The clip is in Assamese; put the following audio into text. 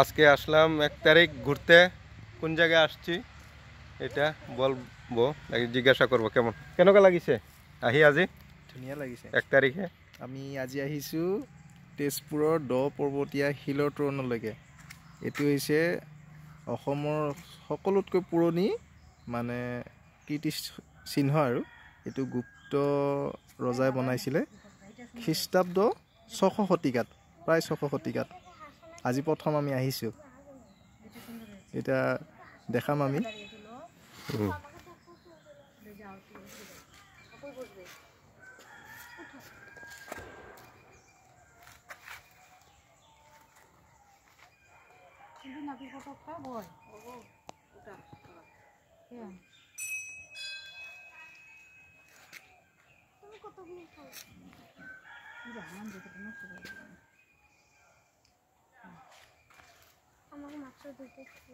আজকে আসলাম 1 তারিখ ঘুরতে। কোন জায়গায় আসছি এটা বলবো নাকি জিজ্ঞাসা করবো কেমন কেনকা লাগিছে আহি আজি ধুনীয়া লাগিছে। 1 তাৰিখে আমি আজি আহিছোঁ তেজপুৰৰ দ পৰ্বতীয়া শিলৰ তৰণলৈকে। এইটো হৈছে অসমৰ সকলোতকৈ পুৰণি মানে কীৰ্তিচিহ্ন আৰু এইটো গুপ্ত ৰজাই বনাইছিলে খ্ৰীষ্টাব্দ 600 শতিকাত, প্ৰায় 600 শতিকাত। আজি প্ৰথম আমি আহিছোঁ, এতিয়া দেখাম আমি। আমাকে মাত্ৰ দিতে কি